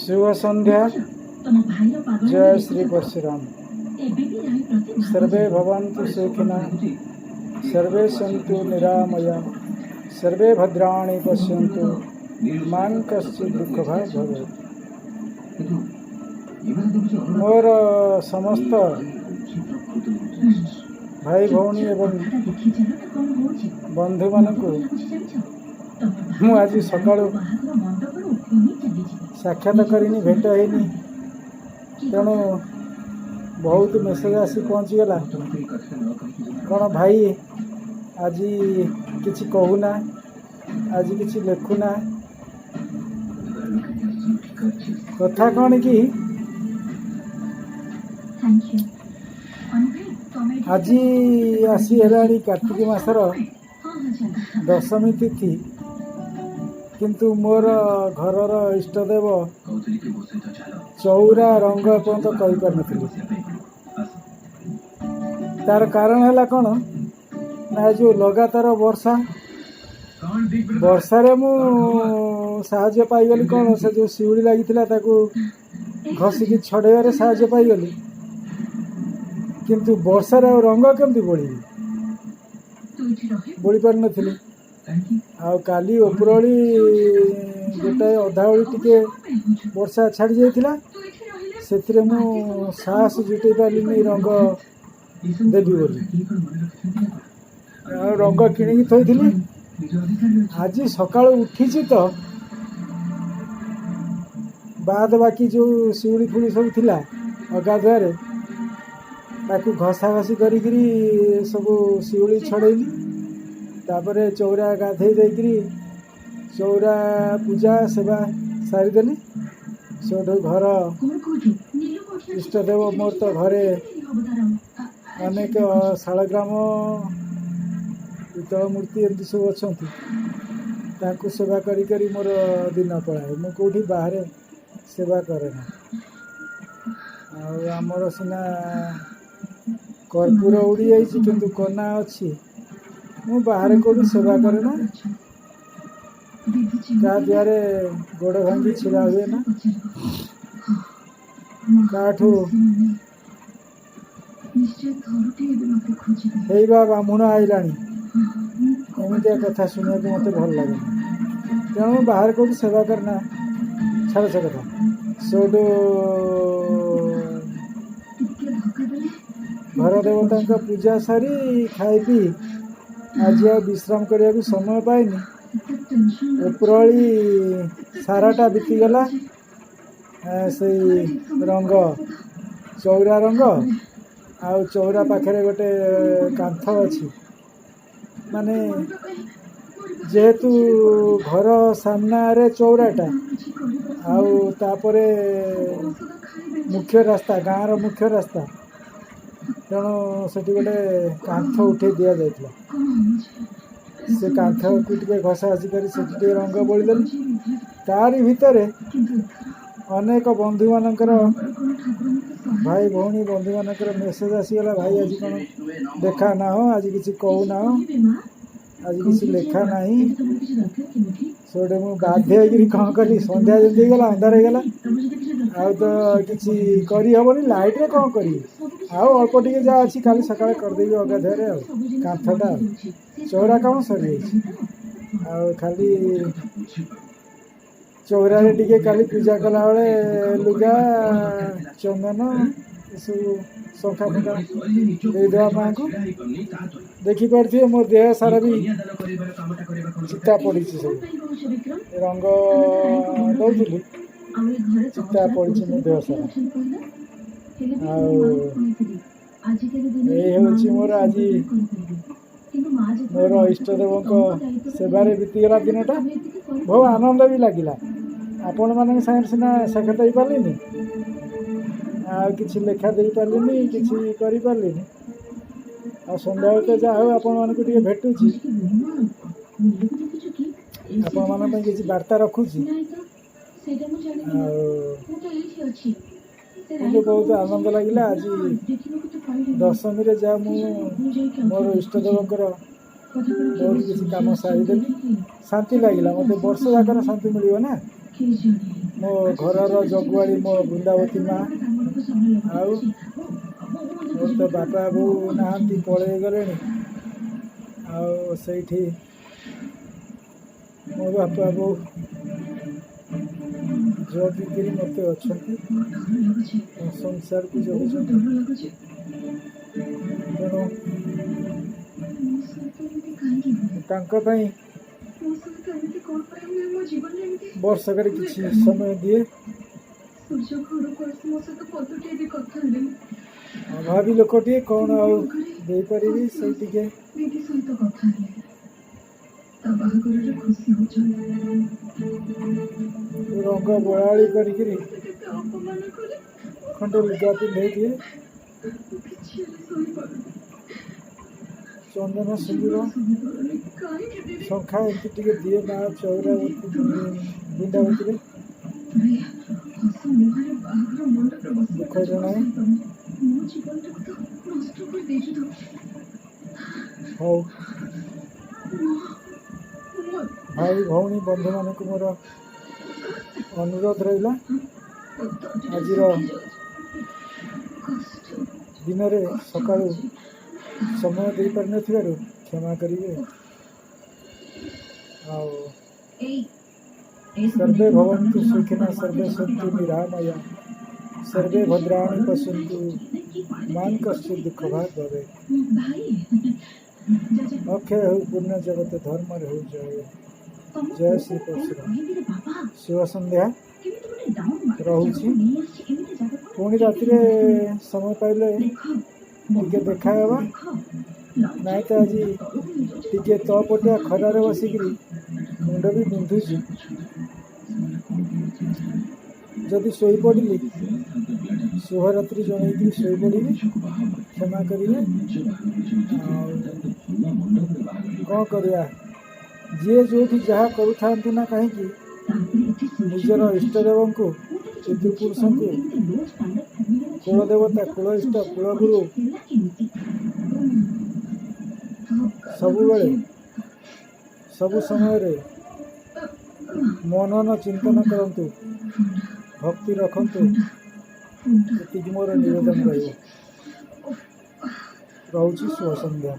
शुभ संध्या। जय श्री परशुराम। सर्वे भवन्तु सुखिनः, सर्वे सन्तु निरामया, सर्वे भद्राणि पश्यन्तु, मां कश्चित् दुःखभाग् भवेत्। मोर समस्त भाई भौणी एवं बंधु मानक मु आज सकाळु साक्षात करिनी, भेट होनी, तेणु बहुत मेसेज आसी पहुँचीगला। कौन भाई आज किसी कहूना, आज किसी लिखुना, कथा कौन कि आज आसी है कार्तिक मासर दशमी तिथि, किंतु मोर घरर इष्टदेव चौरा रंग एपर्यंत कही पार नी। तार कारण है कौन ना, जो लगातार वर्षारे मु साहाय्य पाईगली। कौन से जो शिउड़ी लगी घसिकी छड़े साहाय्य पाईगली, किंतु वर्षार रंग केमती बोली पार नी। काली उपरओली गोटाए अधाओली टिके वर्षा छाड़ी जाइथिला, सेथिरे मु साहस जुटई पारिनी रंग देवी बोली। रंग किणिकी थोइथिली। आज सकाळु उठिछि तो बाद बाकी जो शिउड़ी फुड़ी सब थिला अगाधुआरे ताकू घसा घसी करी सब शिउड़ी छड़ेली। तापरे चौरा गाधे देकरी चौरा पूजा सेवा सारीदेली। से घर इष्टदेव मोर तो घरे अनेक शालग्राम पितल मूर्ति एमती सब अच्छा, ताकू सेवा करी करी मोर दिन पलाए। मु कौटी बाहर सेवा करे ना। आमर सीना कर्पूर उड़ी जाइए, किंतु कना अच्छी मु बाहर कौटी सेवा करे ना। क्या द्वारे गोड़ भांगी छिड़ा हुए ना, काठू बामुण आईलाणी एमती कथा शुणा मत भल लगे। तेणु बाहर कौटी सेवा करना छाड़ से कथा। सेठू घर देवता पूजा सारी खाई पी आज आ विश्राम करने को समय पाइनी। उपरओली साराटा बीतीगला से रंग चौरा रंग आउ चौरा पाखे गोटे कांथ अच्छी, माने जेहेतु घर सामना रे चौराटा आउ तापरे मुख्य रास्ता, गाँव मुख्य रास्ता, तेणु से गोटे कांथ उठे दि जाइथिला। से कांथ को टे घसा घसी कर रंग बोलीदेली। तारी भितर अनेक बंधु मानकर भाई भौणी बंधु मानकर मेसेज आसीगला, भाई आज कौन देखा ना हो, आज किसी कहूना हो, आज किसी लेखा ना। से मुझे बाध्य कौन कली, संध्या जल्दी गला अंधार हो गला, आउ तो किसी करहबनी। लाइट रे कौन करी, आउ अल्प टे जहाँ अच्छी काली सकाଳେ करदेवी अगाधुआरे कांथटा चौरा कौन सरी खाली चौरा टे काली पूजा कला बेले लुगा चंदन सब शंखा फंखा देदेवा माँ को देखिपे। मो देह सारा भी चिता पड़ी, सब रंग दौली चिता पड़ी मो देह सारा। ये मोर आज मोर इष्टदेव सेवारे बीतीगला दिनटा। बहुत आनंद भी लगिला। आपण मान सागर सीना साक्षात हो पारे, कि लेखा दे पारे, कि कर पारे। सन्ध्या तो जहाँ हो आपण मानक भेटुची, आपण मान किसी वार्ता रखुची। मुझे बहुत आनंद लगिला। आज दशमी रे जा मोर इष्टदेवकर बहुत किसी कम सारीदेली। शांति लगिला, मत वर्ष जाकर शांति मिल ना। मो घरर जगुआड़ी मो बृंदावती माँ आउ मोर तो बापा बो नहांती पलि गले आठी मो बापा बो जगिकी मत अच्छा संसार को जगुच तेणु वर्षक किसी समय दिए अभावी लोकटे कौन आईपारि से रंग बड़ाड़ी कर खंडे लुगा पिंधे दिए चंदन सिंदूर शंखा एमती दिए माँ चौरा बृंदावती दुख जनाए हौ भाई भौणी बंधु मान मोर अनुरोध रहा आज दिन सका समय दे पार न क्षमा करेंगे सर्वे भवन्तु सुखिनः सर्वे सन्तु निरामया सर्वे भद्राणि पश्यन्तु मां कश्चित् दुःखभाग् भवेत् अक्षय हो पूर्ण जगत धर्म हो जय जय श्री परशुराम शुभ संध्या रहुछि पुणी राति समय पाइले टिके देखा नाई तो आज टिके तपटिया खरार बसिक मुंड भी बिंधुची जदि शोपड़ी शुभरात्रि जनईकि शोपड़ी क्षमा करेंगे कौन करिया जी जो जहाँ करूँ ना कहीं निजर इष्टदेव को पितृपुरुष को कुलदेवता कुल इष्ट कुलगुरु सबु बेले सबु समय मनन चिंतन करंतु भक्ति रखंतु ये मोर निवेदन रही शुभ संध्या।